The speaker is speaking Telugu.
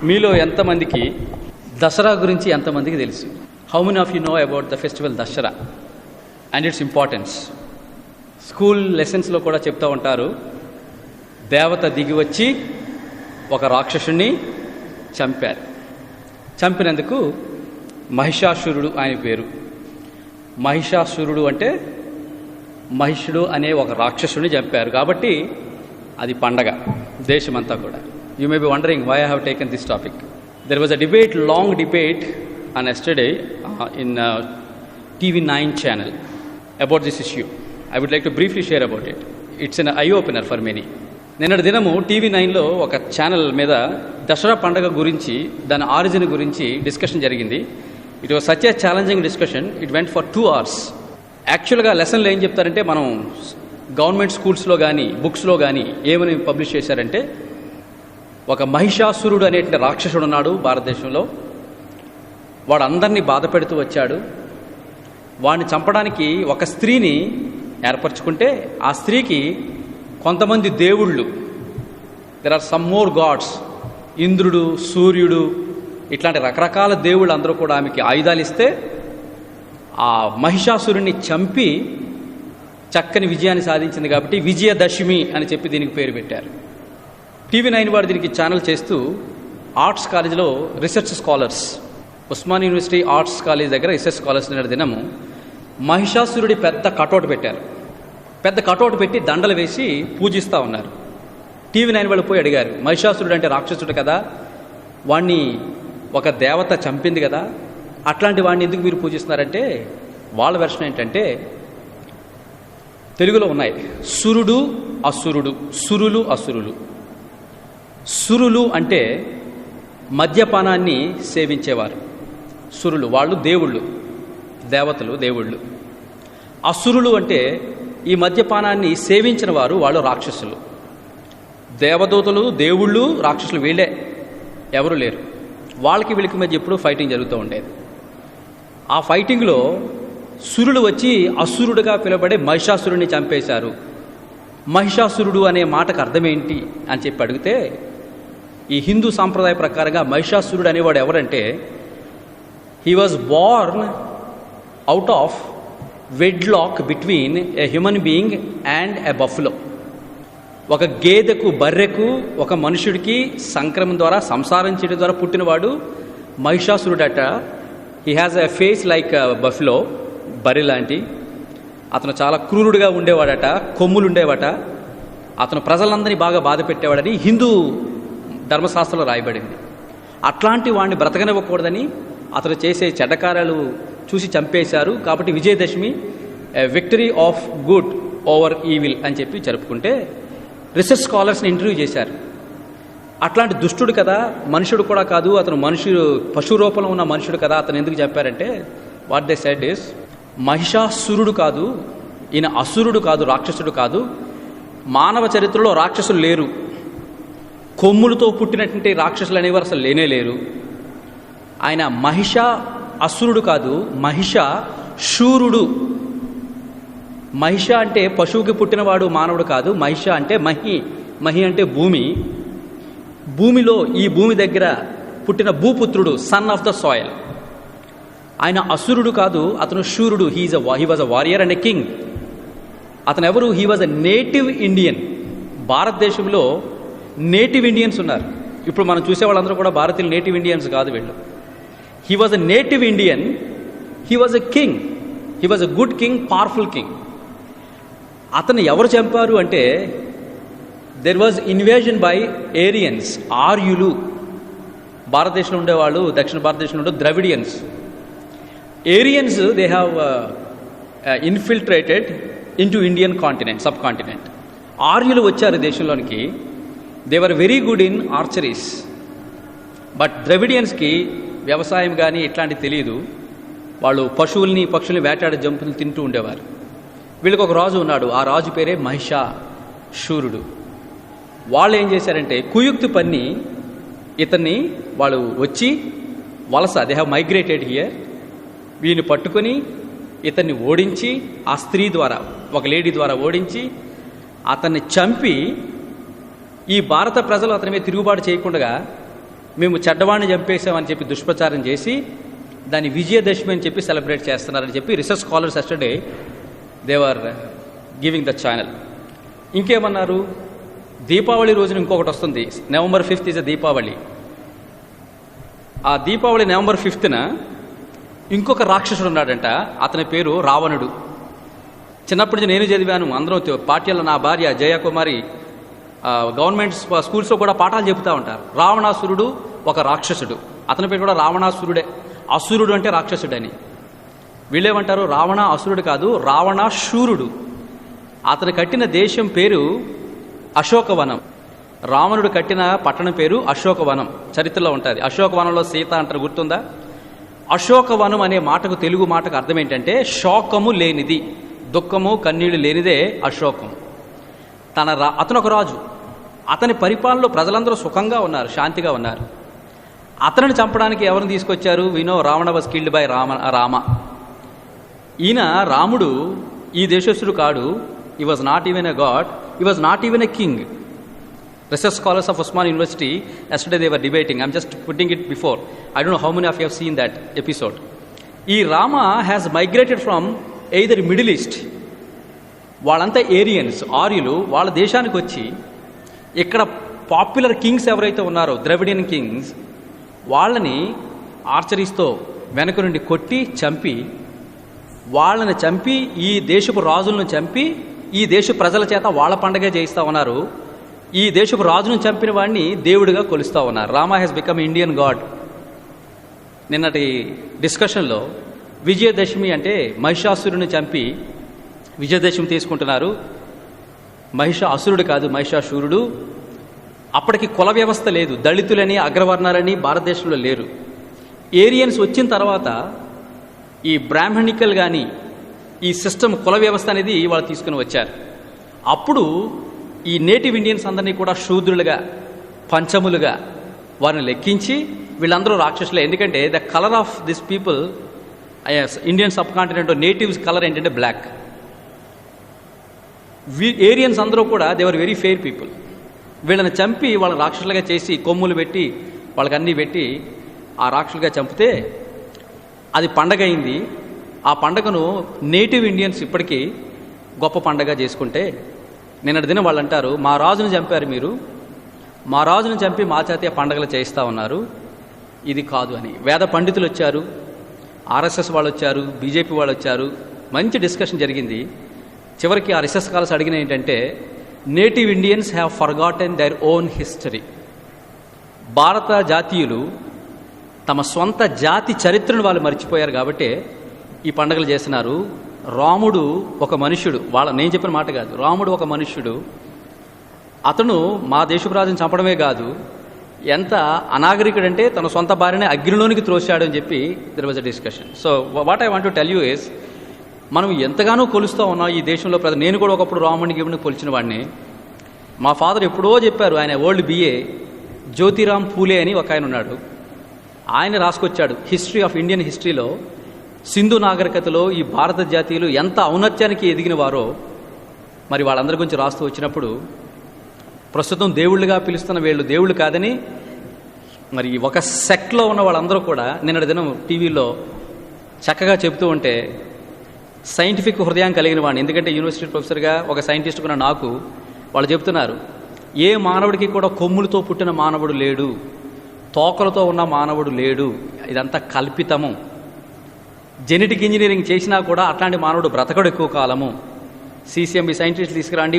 మీలో ఎంతమందికి దసరా గురించి ఎంతమందికి తెలుసు? How many of you know about the festival Dasara and its importance? School లెసన్స్లో కూడా చెప్తూ ఉంటారు, దేవత దిగి వచ్చి ఒక రాక్షసుని చంపారు. చంపినందుకు మహిషాసురుడు ఆయన పేరు. మహిషాసురుడు అంటే మహిషుడు అనే ఒక రాక్షసుని చంపారు కాబట్టి అది పండగ దేశమంతా కూడా. You may be wondering why I have taken this topic. There was a debate, long debate on yesterday in TV9 channel about this issue. I would like to briefly share about it. It's an eye-opener for many. నిన్నటి దినము TV9లో ఒక ఛానల్ మీద దసరా పండగ గురించి, దాని ఆరిజిన్ గురించి డిస్కషన్ జరిగింది. It was such a challenging discussion. It went for 2 hours. యాక్చువల్గా లెసన్లు ఏం చెప్తారంటే, మనం గవర్నమెంట్ స్కూల్స్లో కానీ బుక్స్లో కానీ ఏమని పబ్లిష్ చేశారంటే, ఒక మహిషాసురుడు అనేటువంటి రాక్షసుడు ఉన్నాడు భారతదేశంలో. వాడు అందరినీ బాధ పెడుతూ వచ్చాడు. వాడిని చంపడానికి ఒక స్త్రీని ఏర్పరచుకుంటే, ఆ స్త్రీకి కొంతమంది దేవుళ్ళు, there are some more gods, ఇంద్రుడు, సూర్యుడు, ఇట్లాంటి రకరకాల దేవుళ్ళు అందరూ కూడా ఆమెకి ఆయుధాలు ఇస్తే ఆ మహిషాసురుణ్ణి చంపి చక్కని విజయాన్ని సాధించింది. కాబట్టి విజయదశమి అని చెప్పి దీనికి పేరు పెట్టారు. TV9 వాడు దీనికి ఛానల్ చేస్తూ ఆర్ట్స్ కాలేజీలో research scholars, Osman university arts college దగ్గర రీసెర్చ్ స్కాలర్స్ నిన్న దినము మహిషాసురుడి పెద్ద కటౌట్ పెట్టారు. పెద్ద కటౌట్ పెట్టి దండలు వేసి పూజిస్తూ ఉన్నారు. TV9 వాళ్ళు పోయి అడిగారు, మహిషాసురుడు అంటే రాక్షసుడు కదా, వాణ్ణి ఒక దేవత చంపింది కదా, అట్లాంటి వాడిని ఎందుకు మీరు పూజిస్తున్నారంటే, వాళ్ళ వెర్షన్ ఏంటంటే, తెలుగులో ఉన్నాయి సురుడు అసురుడు, సురులు అసురులు. సురులు అంటే మద్యపానాన్ని సేవించేవారు. సురులు వాళ్ళు దేవుళ్ళు, దేవతలు, దేవుళ్ళు. అసురులు అంటే ఈ మద్యపానాన్ని సేవించిన వారు, వాళ్ళు రాక్షసులు. దేవదూతలు, దేవుళ్ళు, రాక్షసులు వీళ్ళే, ఎవరు లేరు. వాళ్ళకి వీళ్ళకి మధ్య ఎప్పుడూ ఫైటింగ్ జరుగుతూ ఉండేది. ఆ ఫైటింగ్లో సురులు వచ్చి అసురుడుగా పిలువబడే మహిషాసురుడిని చంపేశారు. మహిషాసురుడు అనే మాటకు అర్థమేంటి అని చెప్పి అడిగితే, ఈ హిందూ సాంప్రదాయ ప్రకారంగా మహిషాసురుడు అనేవాడు ఎవరంటే, he was Born out of wedlock between a human being and a buffalo. ఒక గేదెకు, బర్రెకు, ఒక మనుషుడికి సంక్రమణ ద్వారా, సంసారం చేయడం ద్వారా పుట్టినవాడు మహిషాసురుడట. He has a face like buffalo, బర్రె లాంటి. అతను చాలా క్రూరుడుగా ఉండేవాడట, కొమ్ములు ఉండేవాట. అతను ప్రజలందరినీ బాగా బాధ పెట్టేవాడని హిందూ ధర్మశాస్త్రంలో రాయబడింది. అట్లాంటి వాడిని బ్రతకనివ్వకూడదని అతను చేసే చెడ్డకార్యాలు చూసి చంపేశారు. కాబట్టి Vijayadashami, victory of good over evil అని చెప్పి జరుపుకుంటే, రీసెర్చ్ స్కాలర్స్ని ఇంటర్వ్యూ చేశారు. అట్లాంటి దుష్టుడు కదా, మనుషుడు కూడా కాదు, అతను పశు రూపంలో ఉన్న మనుషుడు కదా, అతను ఎందుకు చెప్పారంటే, వాట్ దే సెడ్ ఇస్, మహిషాసురుడు కాదు, ఈయన అసురుడు కాదు, రాక్షసుడు కాదు. మానవ చరిత్రలో రాక్షసులు లేరు. కొమ్ములతో పుట్టినటువంటి రాక్షసులు అనేవారు అసలు లేనే లేరు. ఆయన అసురుడు కాదు, మహిషాసురుడు. మహిష అంటే పశువుకి పుట్టినవాడు, మానవుడు కాదు. మహిష అంటే మహి అంటే భూమి. భూమిలో, ఈ భూమి దగ్గర పుట్టిన భూపుత్రుడు, సన్ ఆఫ్ ద సాయిల్. ఆయన అసురుడు కాదు, అతను శూరుడు. He was a warrior and a king. అతను ఎవరు? He was a native Indian. భారతదేశంలో నేటివ్ ఇండియన్స్ ఉన్నారు. ఇప్పుడు మనం చూసే వాళ్ళందరూ కూడా భారతీయులు నేటివ్ ఇండియన్స్ కాదు వీళ్ళు. He was a native Indian. He was a king. He was a good king, powerful king. అతను ఎవరు చంపారు అంటే, there was invasion by Aryans, ఆర్యులు. భారతదేశంలో ఉండేవాళ్ళు, దక్షిణ భారతదేశంలో ఉండే Dravidians. Aryans, they have infiltrated into Indian continent, sub continent. ఆర్యులు వచ్చారు దేశంలోనికి. They were very good in archeries. But ద్రవిడియన్స్కి వ్యవసాయం కానీ ఇట్లాంటివి తెలియదు. వాళ్ళు పశువుల్ని, పక్షుల్ని వేటాడే జంతువులు తింటూ ఉండేవారు. వీళ్ళకి ఒక రాజు ఉన్నాడు. ఆ రాజు పేరే మహిషాసురుడు. వాళ్ళు ఏం చేశారంటే, కుయుక్తి పన్ని ఇతన్ని వాళ్ళు వచ్చి వలస, దే హ్యావ్ మైగ్రేటెడ్ హియర్. వీడిని పట్టుకొని ఇతన్ని ఓడించి, ఆ స్త్రీ ద్వారా, ఒక లేడీ ద్వారా ఓడించి అతన్ని చంపి, ఈ భారత ప్రజలు అతని మీద తిరుగుబాటు చేయకుండా మేము చెడ్డవాడిని చంపేసామని చెప్పి దుష్ప్రచారం చేసి దాన్ని విజయదశమి అని చెప్పి సెలబ్రేట్ చేస్తున్నారని చెప్పి research scholars yesterday they were giving the channel. ఇంకేమన్నారు, దీపావళి రోజున ఇంకొకటి వస్తుంది, November 5th ఈజ్ దీపావళి. ఆ దీపావళి November 5th ఇంకొక రాక్షసుడు ఉన్నాడంట, అతని పేరు రావణుడు. చిన్నప్పటి నుంచి నేను చదివాను, అందరూ పాఠ్యాల్లో నా భార్య జయకుమారి గవర్నమెంట్ స్కూల్స్లో కూడా పాఠాలు చెబుతూ ఉంటారు. రావణాసురుడు ఒక రాక్షసుడు, అతని పేరు కూడా రావణాసురుడే. అసురుడు అంటే రాక్షసుడని. వీళ్ళేమంటారు, రావణ అసురుడు కాదు, రావణాశూరుడు. అతను కట్టిన దేశం పేరు అశోకవనం. రావణుడు కట్టిన పట్టణం పేరు అశోకవనం, చరిత్రలో ఉంటుంది. అశోకవనంలో సీత అంటారు, గుర్తుందా? అశోకవనం అనే మాటకు, తెలుగు మాటకు అర్థం ఏంటంటే శోకము లేనిది, దుఃఖము కన్నీళ్లు లేనిదే అశోకం. అతను ఒక రాజు, అతని పరిపాలనలో ప్రజలందరూ సుఖంగా ఉన్నారు, శాంతిగా ఉన్నారు. అతనిని చంపడానికి ఎవరిని తీసుకొచ్చారు? We know Ravana was killed by Rama. ఈయన రాముడు ఈ దేశస్థుడు కాడు. He was not even a god, he was not even a king. Research scholars of Osman University, yesterday they were debating. I'm just putting it before. I don't know how many of you have seen that episode. ఈ Rama has migrated from either Middle East, వాళ్ళంతా ఏరియన్స్, ఆర్యులు, వాళ్ళ దేశానికి వచ్చి ఇక్కడ పాపులర్ కింగ్స్ ఎవరైతే ఉన్నారో ద్రవిడియన్ కింగ్స్, వాళ్ళని ఆర్చరీస్తో వెనక నుండి కొట్టి చంపి, వాళ్ళని చంపి ఈ దేశపు రాజులను చంపి ఈ దేశ ప్రజల చేత వాళ్ళ పండగే చేయిస్తూ ఉన్నారు. ఈ దేశపు రాజును చంపిన వాడిని దేవుడిగా కొలుస్తూ ఉన్నారు. Rama has become Indian God. నిన్నటి డిస్కషన్లో విజయదశమి అంటే మహిషాసురుని చంపి విజయదశమి తీసుకుంటున్నారు. అసురుడు కాదు, మహిషాసురుడు. అప్పటికి కుల వ్యవస్థ లేదు, దళితులని అగ్రవర్ణాలని భారతదేశంలో లేరు. ఏరియన్స్ వచ్చిన తర్వాత ఈ బ్రాహ్మణికల్ కానీ ఈ సిస్టమ్, కుల వ్యవస్థ అనేది వాళ్ళు తీసుకుని వచ్చారు. అప్పుడు ఈ నేటివ్ ఇండియన్స్ అందరినీ కూడా శూద్రులుగా, పంచములుగా వారిని లెక్కించి వీళ్ళందరూ రాక్షసులే. ఎందుకంటే the colour of this people, Indian sub continent natives colour ఏంటంటే బ్లాక్. ఏరియన్స్ అందరూ కూడా they were very fair people. వీళ్ళని చంపి వాళ్ళని రాక్షసులుగా చేసి కొమ్ములు పెట్టి వాళ్ళకి అన్నీ పెట్టి ఆ రాక్షసులుగా చంపితే అది పండగ అయింది. ఆ పండగను నేటివ్ ఇండియన్స్ ఇప్పటికీ గొప్ప పండగ చేసుకుంటే, నిన్నటి దినం వాళ్ళు అంటారు, మా రాజును చంపారు మీరు, మా రాజును చంపి మా చేత పండగలు చేయిస్తూ ఉన్నారు, ఇది కాదు అని. వేద పండితులు వచ్చారు, ఆర్ఎస్ఎస్ వాళ్ళు వచ్చారు, బీజేపీ వాళ్ళు వచ్చారు, మంచి డిస్కషన్ జరిగింది. చివరికి ఆ రీసెర్చ్ స్కాలర్స్ అడిగిన ఏంటంటే, native Indians have forgotten their own history. భారత జాతీయులు తమ సొంత జాతి చరిత్రను వాళ్ళు మర్చిపోయారు కాబట్టి ఈ పండుగలు చేస్తున్నారు. రాముడు ఒక మనుష్యుడు, నేను చెప్పిన మాట కాదు, రాముడు ఒక మనుష్యుడు. అతను మా దేశపు రాజుని చంపడమే కాదు, ఎంత అనాగరికుడంటే తన సొంత భార్యనే అగ్నిలోనికి త్రోశాడు అని చెప్పి there was a discussion. So what I want to tell you is, మనం ఎంతగానో కొలుస్తూ ఉన్నాం ఈ దేశంలో ప్రజలు. నేను కూడా ఒకప్పుడు రాముడిని గివుని కొలిచిన వాడిని. మా ఫాదర్ ఎప్పుడో చెప్పారు, ఆయన ఓల్డ్ BA జ్యోతిరామ్ పూలే అని ఒక ఆయన ఉన్నాడు, ఆయన రాసుకొచ్చాడు హిస్టరీ ఆఫ్ ఇండియన్ హిస్టరీలో సింధు నాగరికతలో ఈ భారత జాతీయులు ఎంత ఔన్నత్యానికి ఎదిగిన వారో మరి వాళ్ళందరి గురించి రాస్తూ వచ్చినప్పుడు, ప్రస్తుతం దేవుళ్ళుగా పిలుస్తున్న వీళ్ళు దేవుళ్ళు కాదని మరి ఒక సెక్ట్లో ఉన్న వాళ్ళందరూ కూడా నిన్నటి దినం టీవీలో చక్కగా చెబుతూ ఉంటే సైంటిఫిక్ హృదయం కలిగిన వాడిని, ఎందుకంటే యూనివర్సిటీ ప్రొఫెసర్గా ఒక సైంటిస్ట్ కూడా నాకు వాళ్ళు చెబుతున్నారు, ఏ మానవుడికి కూడా కొమ్ములతో పుట్టిన మానవుడు లేడు, తోకలతో ఉన్న మానవుడు లేడు, ఇదంతా కల్పితము. జెనెటిక్ ఇంజనీరింగ్ చేసినా కూడా అట్లాంటి మానవుడు బ్రతకడు ఎక్కువ కాలము. CCMB సైంటిస్ట్ తీసుకురండి,